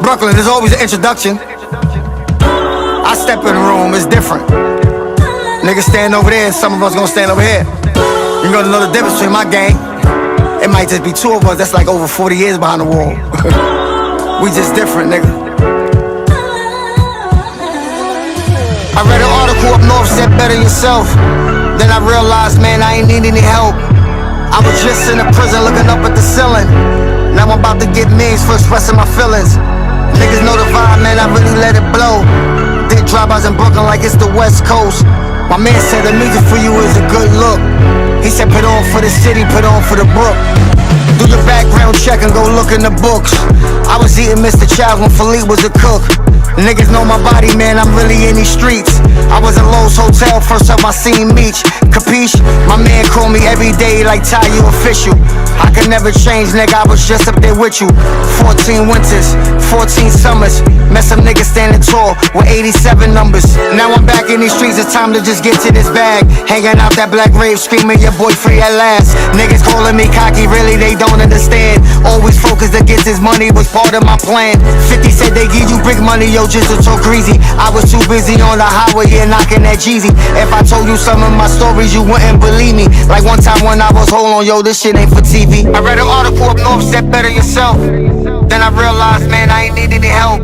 Brooklyn, there's always an introduction. I step in the room, it's different. Niggas stand over there and some of us gonna stand over here. You gonna know the difference between my gang. It might just be two of us, that's like over 40 years behind the wall. We just different, nigga. I read an article up north, said better yourself. Then I realized, man, I ain't need any help. I was just in the prison looking up at the ceiling. Now I'm about to get means for expressing my feelings. Niggas know the vibe, man, I really let it blow. Did drive-bys in Brooklyn like it's the West Coast. My man said the music for you is a good look. He said put on for the city, put on for the book. Do your background check and go look in the books. I was eating Mr. Childs when Philippe was a cook. Niggas know my body, man, I'm really in these streets. I was in Lowe's Hotel, first time I seen Meech. Capiche? My man called me every day like Ty, you official. I could never change, nigga, I was just up there with you. 14 winters, 14 summers. Met some niggas standing tall with 87 numbers. Now I'm back in these streets, it's time to just get to this bag. Hanging out that black rave, screaming your boy free at last. Niggas calling me cocky, really they don't understand. Always focused against his money was part of my plan. 50 said they give you big money, yo, just to talk greasy. I was too busy on the highway, yeah, knocking that Jeezy. If I told you some of my stories, you wouldn't believe me. Like one time when I was, hold on, yo, this shit ain't for TV. I read an article up north, said better yourself. Then I realized, man, I ain't need any help.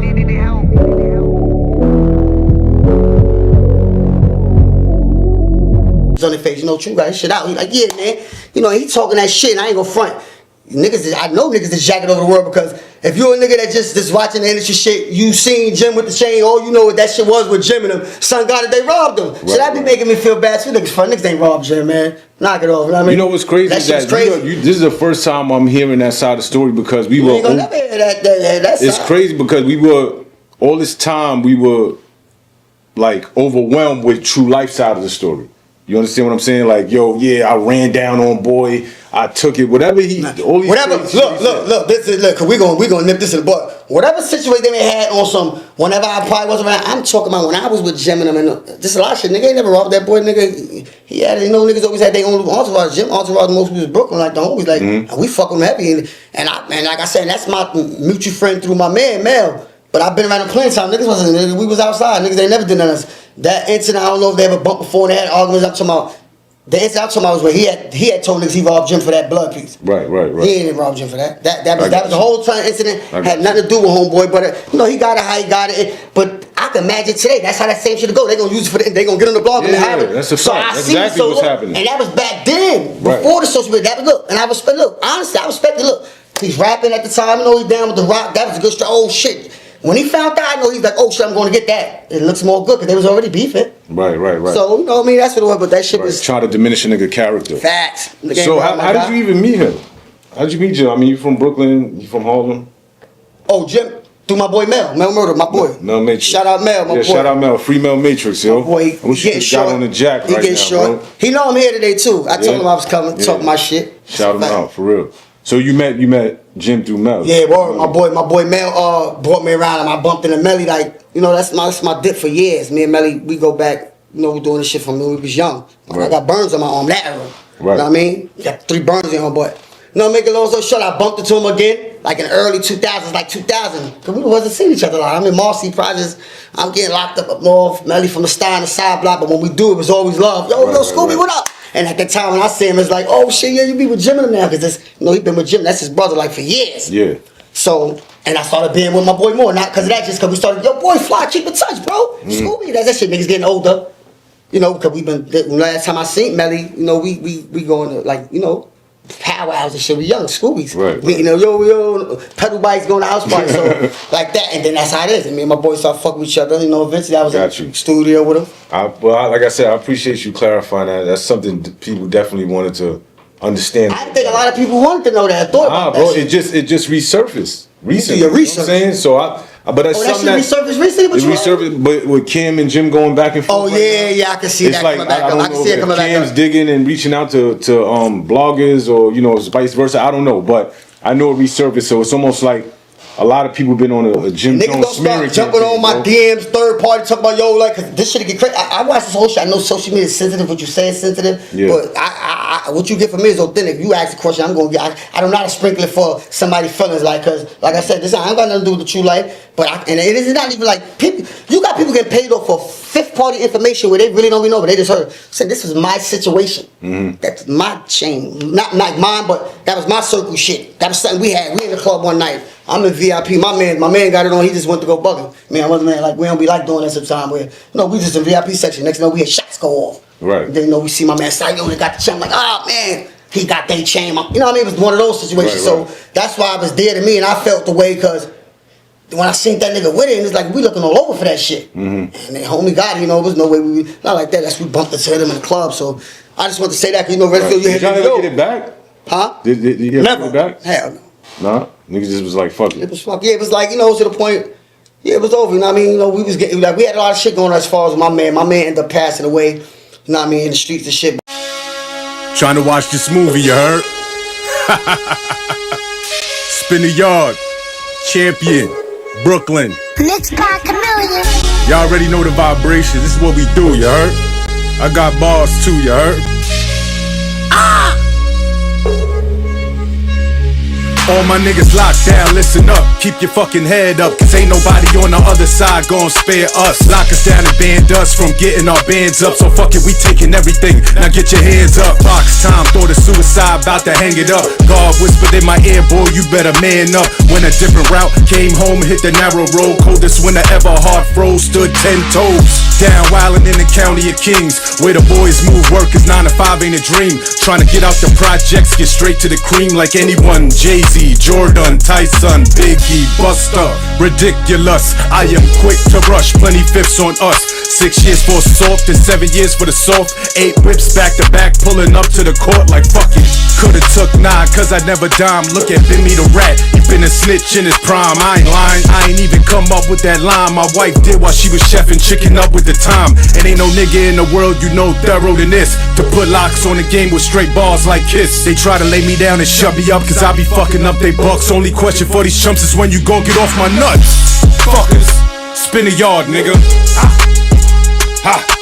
On the face, you know, True got his shit out. He like, yeah, man, you know, he talking that shit, and I ain't gonna front. Niggas, I know niggas is jacking over the world because if you're a nigga that just watching the industry shit, you seen Jim with the chain, all you know what that shit was with Jim and them. Son got it, they robbed him. Right, so that be making me feel bad. So niggas fun. Niggas ain't robbed Jim, man. Knock it off. You know what I mean? You know what's crazy? That crazy. This is the first time I'm hearing that side of the story because we were. You ain't gonna never hear that it's side. Crazy because we were all this time we were like overwhelmed with true life side of the story. You understand what I'm saying? Like, yo, yeah, I ran down on boy, I took it, whatever he, all these whatever. Look, this is look, cause we gonna nip this in the butt. Whatever situation they may had on some, whenever I probably wasn't around, I'm talking about when I was with Jim and them, and just a lot of shit. Nigga ain't never robbed that boy, nigga. He had, you know, niggas always had their own entourage. Jim entourage mostly was Brooklyn, like the homies, like we fuck with him heavy, and like I said, that's my mutual friend through my man Mel. But I've been around him plenty of time. Niggas wasn't. We was outside. Niggas ain't never did none of this. That incident, I don't know if they ever bumped before. And they had arguments. I'm talking about the incident. I'm talking about was where he had told niggas he robbed Jim for that blood piece. Right. He ain't robbed Jim for that. That was the whole time incident. Had nothing to do with homeboy. But you know he got it how he got it. But I can imagine today. That's how that same shit go. They gonna use it for they gonna get on the blog and have it. That's a fact. That's exactly what's happening. And that was back then before the social media. That was look. And I respect. Look, honestly, I respect it. Look, he's rapping at the time. You know he's down with the rock. That was a good story. Oh shit. When he found out, I know he's like, oh shit, I'm going to get that. It looks more good because they was already beefing. Right. So, you know what I mean? That's what it was, but that shit was... Trying to diminish a nigga character. Facts. So how did you even meet him? How did you meet Jim? I mean, you from Brooklyn, you from Harlem? Oh, Jim, through my boy Mel. Mel Murder, my boy. Mel Matrix. Shout out Mel, my boy. Shout out Mel. Free Mel Matrix, yo. My boy, I wish you got on the jack right now, He getting short. Bro. He know I'm here today, too. I told him I was coming, talk my shit. Shout him out, for real. So you met Jim through Mel? Yeah, boy, my boy Mel brought me around and I bumped into Melly like, you know, that's my dip for years. Me and Melly, we go back, you know, we doing this shit from when we was young. I got burns on my arm, that era. Right. You know what I mean? Got 3 burns in him, but you know, make it long story short, I bumped into him again, like in the early 2000s, like 2000. Cause we wasn't seeing each other a lot. I'm in Marcy projects, I'm getting locked up north, Melly from the side block, but when we do, it was always love. Yo, Scooby, what up? And at the time when I see him, it's like, oh shit, yeah, you be with Jim and him now, cause you know he been with Jim. That's his brother, like for years. Yeah. So, and I started being with my boy more, not cause of that, just cause we started. Yo, boy, fly, keep in touch, bro. Scooby, that's that shit. Niggas getting older, you know, cause we been. Last time I seen Melly, you know, we going to like, you know, powwows and shit. We young Scoobies. Right. You know, yo, pedal bikes going to house parties, so like that, and then that's how it is. And me and my boys start fucking with each other. You know, eventually I was in the studio with him. Like I said, I appreciate you clarifying that. That's something people definitely wanted to understand. I think a lot of people wanted to know that. I thought about that. Bro, it just resurfaced recently. Your research. You know what I'm saying? So but that's something that resurfaced recently. It resurfaced, but with Kim and Jim going back and forth. Oh yeah, I can see that coming back up. I can see it coming back up. Kim's digging and reaching out to bloggers or you know vice versa. I don't know, but I know it resurfaced. So it's almost like a lot of people been on a Jim Niggas Jones don't smearing start jumping campaign, on my bro. DMs, third party, talking about, yo, like, cause this shit get crazy. I watch this whole shit. I know social media is sensitive, what you say is sensitive, but I what you get from me is authentic. If you ask a question, I'm gonna get. I do not sprinkle it for somebody's feelings, like, cause, like I said, this I ain't got nothing to do with the true life. But and it is not even like people. You got people getting paid off for fifth party information where they really don't even know, but they just heard. Said this is my situation. That's my chain, not mine, but that was my circle shit. That was something we had. We in the club one night. I'm in VIP. My man got it on. He just went to go bugging. Man, I wasn't like we don't be like doing that sometimes. Where we just in VIP section. Next thing we had shots go off. Right. Then we see my man Sayon and got the chain. I'm like, oh man, he got their chain. You know what I mean? It was one of those situations. Right. So that's why it was dear to me, and I felt the way because when I seen that nigga with it, and it's like we looking all over for that shit. And then homie got it. It was no way not like that. That's we bumped into him in the club. So I just want to say that because Redfield, you Did y'all ever get it back? Huh? Did you ever Never. get it back? Hell no. Nah, niggas just was like, fuck It it. was fuck. Yeah, it was like, to the point. Yeah, it was over. You know what I mean? We was getting like we had a lot of shit going on as far as my man. My man ended up passing away. You know what I mean? In the streets and shit. Trying to watch this movie, you heard? Spin the yard. Champion. Brooklyn. Mixed by Chameleon. Y'all already know the vibration. This is what we do, you heard? I got bars too, you heard? All my niggas locked down, listen up. Keep your fucking head up, cause ain't nobody on the other side gon' spare us. Lock us down and ban us from getting our bands up. So fuck it, we taking everything. Now get your hands up. Box time, thought of suicide, about to hang it up. God whispered in my ear, boy, you better man up. Went a different route, came home, hit the narrow road. Coldest winter ever, hard froze, stood 10 toes. Down wildin' in the county of Kings, where the boys move, work is 9 to 5 ain't a dream. Trying to get out the projects, get straight to the cream like anyone. Jay-Z, Jordan, Tyson, Biggie, Buster, ridiculous. I am quick to rush, plenty fifths on us. 6 years for assault and 7 years for the soft. 8 whips back to back, pulling up to the court like fuck it. Coulda took 9 cause I never dime. Look at Bimmy the Rat, he been a snitch in his prime. I ain't lying, I ain't even come up with that line. My wife did while she was chefing, chicken up with the time. And ain't no nigga in the world you know thorough than this. To put locks on the game with straight bars like Kiss. They try to lay me down and shut me up cause I be fucking up they bucks. Only question for these chumps is when you gon' get off my nuts. Fuckers, spin the yard, nigga. Ha.